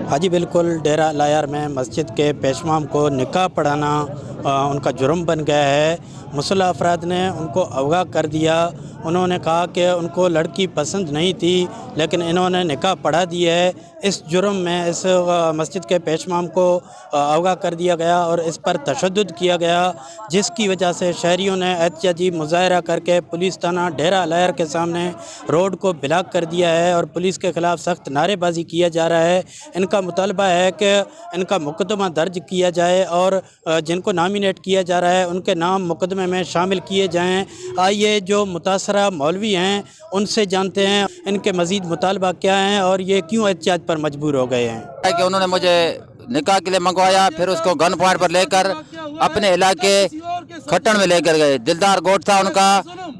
हाँ जी बिल्कुल, डेरा लायर में मस्जिद के पेशवाम को निकाह पढ़ाना उनका जुर्म बन गया है। मुसल्ह अफराद ने उनको अगवा कर दिया। उन्होंने कहा कि उनको लड़की पसंद नहीं थी, लेकिन इन्होंने निकाह पढ़ा दिया है। इस जुर्म में इस मस्जिद के पेशवाम को अगवा कर दिया गया और इस पर तशद्दुद किया गया, जिसकी वजह से शहरियों ने एहतजाजी मुजाहरा करके पुलिस थाना डेरा लायर के सामने रोड को ब्लॉक कर दिया है और पुलिस के ख़िलाफ़ सख्त नारेबाजी किया जा रहा है। इनका मुतालबा है कि इनका मुकदमा दर्ज किया जाए और जिनको नामिनेट किया जा रहा है उनके नाम मुकदमे में शामिल किए जाएँ। आइए जो मुतासरा मौलवी हैं उनसे जानते हैं इनके मज़ीद मुतालबा क्या हैं और ये क्यों एहतिजाज पर मजबूर हो गए हैं। कि उन्होंने मुझे निकाह के लिए मंगवाया, फिर उसको गन पॉइंट पर लेकर अपने इलाके खट्टन में लेकर गए। दिलदार गोट था उनका,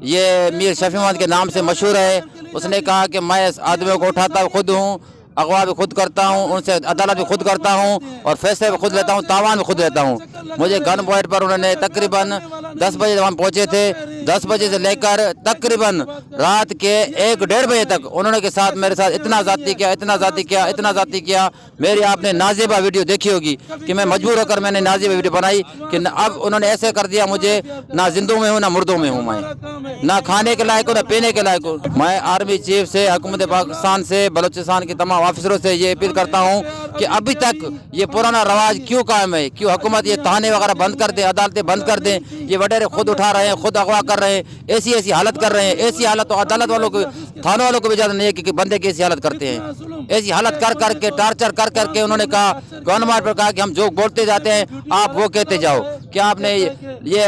ये मीर शफी मोहम्मद के नाम से मशहूर है। उसने कहा कि मैं इस आदमियों को उठाता खुद हूँ, अगवा भी खुद करता हूँ, उनसे अदालत भी खुद करता हूँ और फैसले भी खुद लेता हूँ, तावान भी खुद लेता हूँ। मुझे गन पॉइंट पर उन्होंने तकरीबन 10 बजे जब हम पहुँचे थे, 10 बजे से लेकर तकरीबन रात के 1-1:30 बजे तक उन्होंने के साथ मेरे साथ इतना ज़्यादती किया। मेरी आपने नाज़ेबा वीडियो देखी होगी कि मैं मजबूर होकर मैंने नाज़ेबा वीडियो बनाई कि अब उन्होंने ऐसे कर दिया, मुझे ना जिंदों में हूँ ना मुर्दों में हूँ, मैं ना खाने के लायक हूँ ना पीने के लायक हूँ। मैं आर्मी चीफ से, हुकूमत पाकिस्तान से, बलूचिस्तान के तमाम ऑफिसरों से ये अपील करता हूँ कि अभी तक ये पुराना रवाज क्यों कायम है, क्यों हुकूमत ये थाने वगैरह बंद कर दे, अदालतें बंद कर दें। ये वडेरे खुद उठा रहे हैं, खुद अगवा कर रहे हैं, ऐसी हालत कर रहे हैं। ऐसी हालत तो अदालत वालों को, थानों वालों को भी इजाजत नहीं है कि बंदे की ऐसी हालत करते हैं। ऐसी हालत कर करके, टार्चर कर करके उन्होंने कहा, गवर्नमेंट पर कहा कि हम जो बोलते जाते हैं आप वो कहते जाओ कि आपने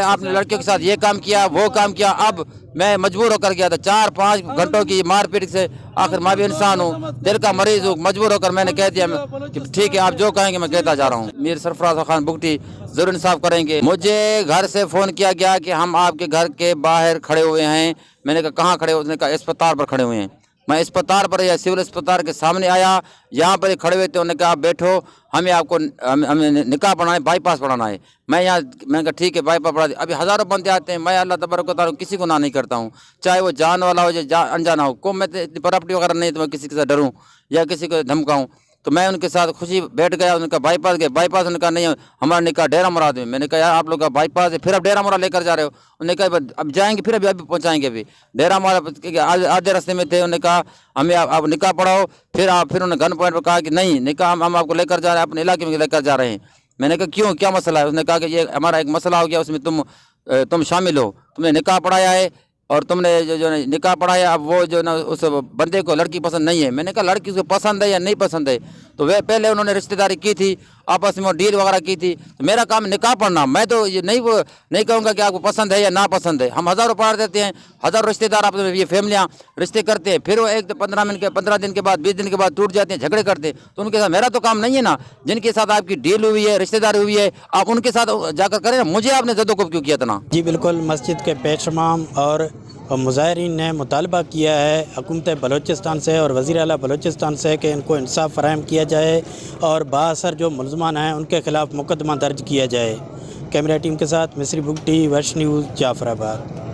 आपने लड़कियों के साथ ये काम किया, वो काम किया। अब मैं मजबूर होकर गया था, 4-5 घंटों की मारपीट से आखिर मैं भी इंसान हूँ, दिल का मरीज हूँ। मजबूर होकर मैंने कह दिया कि ठीक है आप जो कहेंगे मैं कहता जा रहा हूँ। मीर सरफराज खान बुगटी जरूर इंसाफ करेंगे। मुझे घर से फ़ोन किया गया कि हम आपके घर के बाहर खड़े हुए हैं। मैंने कहा कहाँ खड़े? उसने कहा अस्पताल पर खड़े हुए हैं। मैं अस्पताल पर या सिविल अस्पताल के सामने आया, यहाँ पर खड़े हुए थे। उन्होंने कहा बैठो, हमें आपको हमें निकाह पढ़ाना है, बाईपास पढ़ाना है। मैंने कहा ठीक है बाईपास पढ़ा। अभी हज़ारों बंदे आते हैं, मैं अल्लाह तबारक व तआला किसी को ना नहीं करता हूँ, चाहे वो जान वाला हो या अनजाना हो। को मैं प्रॉपर्टी वगैरह नहीं तो मैं किसी के साथ डरूँ या किसी को धमकाऊँ। तो मैं उनके साथ खुशी बैठ गया। उनका बाईपास गए, बाईपास उन्होंने कहा नहीं हमारा निकाह डेरा मुराद में। मैंने कहा यार आप लोग का बाईपास है, फिर अब डेरा मुराद लेकर जा रहे हो। उन्होंने कहा अब जाएंगे, फिर अभी पहुँचाएंगे। अभी डेरा मुराद आधे रास्ते में थे। उन्होंने कहा हमें आप निकाह पढ़ाओ। फिर उन्होंने गन पॉइंट पर कहा कि नहीं निकाह हम आपको लेकर जा रहे हैं, अपने इलाके में लेकर जा रहे हैं। मैंने कहा क्यों, क्या मसला है? उसने कहा कि ये हमारा एक मसला हो गया, उसमें तुम शामिल हो, तुमने निकाह पढ़ाया है और तुमने जो निकाह पढ़ाया, अब वो जो ना उस बंदे को लड़की पसंद नहीं है। मैंने कहा लड़की उसको पसंद है या नहीं पसंद है? तो वे पहले उन्होंने रिश्तेदारी की थी, आपस में डील वगैरह की थी। तो मेरा काम निकाह पढ़ना, मैं तो ये नहीं कहूँगा कि आपको पसंद है या ना पसंद है। हम हज़ारों पढ़ा देते हैं, हज़ारों रिश्तेदार आप ये फैमिलियाँ रिश्ते करते हैं, फिर वो 15 दिन के बाद 20 दिन के बाद टूट जाते हैं, झगड़े करते हैं। तो उनके साथ मेरा तो काम नहीं है ना। जिनके साथ आपकी डील हुई है, रिश्तेदारी हुई है, आप उनके साथ जाकर करें ना। मुझे आपने ज़दों क्यों किया इतना? जी बिल्कुल, मस्जिद के पेशवाम और मुज़ाहिरीन ने मुतालबा किया है हुकूमत बलूचिस्तान से और वज़ीर आला बलूचिस्तान से कि इनको इंसाफ फ़राहम किया जाए और बाअसर जो मुलज़मान हैं उनके ख़िलाफ़ मुकदमा दर्ज किया जाए। कैमरा टीम के साथ मिस्री बुगटी, वर्ष न्यूज़, जाफराबाद।